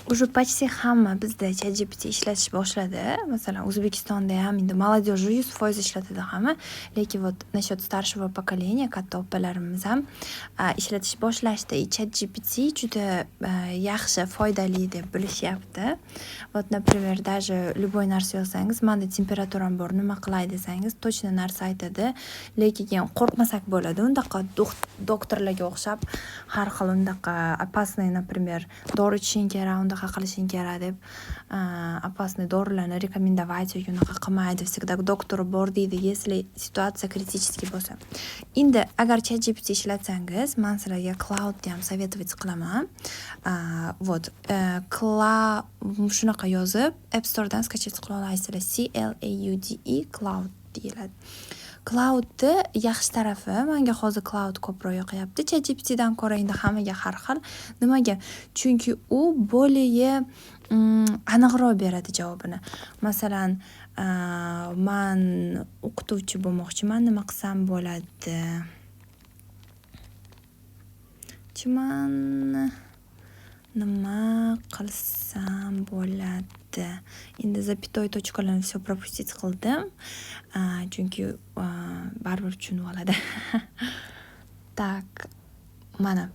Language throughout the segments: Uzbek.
Уже почти hamma bizda ChatGPT ishlatish boshladi. Masalan, O'zbekistonda ham endi молодежь 100% ishlatadi hamma. Lekin вот насчет старшего поколения, katta opalarimiz ham ishlatish boshlashdi. ChatGPT juda yaxshi, foydali deb bilishyapti. Вот, например, даже любой narsa yozsangiz, menda temperaturam bor, nima qilay desangiz, точно narsa aytadi. Lekin qo'rqmasak bo'ladi. Undaqa doktorlarga o'xshab har xil undaqa опасный, например, dori ichishing kerak, undaqa qilishing kerak deb опасный dorilarni rekomendовать yoki unaqa qilmaydi. Всегда к доктору bor deydi, если ситуация критический bo'lsa. Endi agar ChatGPT ishlatsangiz, men sizlarga Cloudni ham советовать qilaman. Вот, shunaqa yozib, App Storedan skачать qila olasizlar. CLAUDE Cloud deyiladi. Cloudni yaxshi tarafi, menga hozir Cloud ko'proq yoqyapti. ChatGPTdan ko'ra endi hammaga har xil. Nimaga? Chunki u более aniqroq beradi javobini. Masalan, men o'qituvchi bo'lmoqchiman, nima qilsam bo'ladi? Nima qilsam bo'ladi? Endi запятой точкаlarni все пропустить qildim. Chunki baribir tushunib oladi. Tak, mana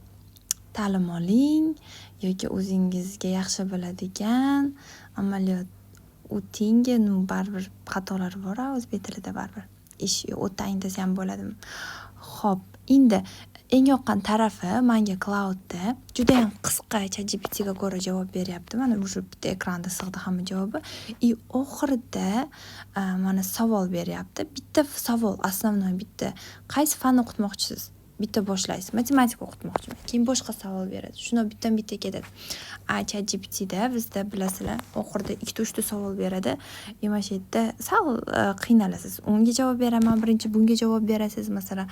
ta'lim oling yoki o'zingizga yaxshi bo'ladigan amaliyot o'ting, baribir xatolar bor, o'zbek tilida baribir. Ish o'tang desam bo'ladimi? Xo'p, endi eng yoqqan tarafi menga Cloudda juda ham qisqa ChatGPTga ko'ra javob beryapti. Mana shu bitta ekranda sig'di hamma javobi. Oxirida mana savol beryapti. Bitta savol, основной bitta. Qaysi fanni o'qitmoqchisiz? Bitta boshlaysiz. Matematika o'qitmoqchiman. Keyin boshqa savol beradi. Shuni bitta ketadi. ChatGPTda bizda bilasizlar, oxirida 2-3 ta savol beradi. Mana shu yerda sal qiynalasiz. Unga javob beraman, birinchi bunga javob berasiz. Masalan,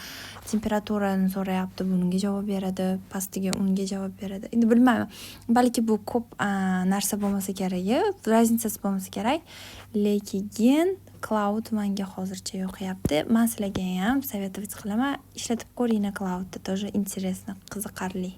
temperaturani so'rayapti, bunga javob beradi, pastiga unga javob beradi. Endi bilmayman. Balki bu ko'p narsa bo'lmasa kerak, razницasi bo'lmasa kerak. Lekin Cloud menga hozircha yoqyapti. Men sizlarga ham советовать qilaman. Ishlatib ko'ringlar Cloudni, тоже интересно, qiziqarli.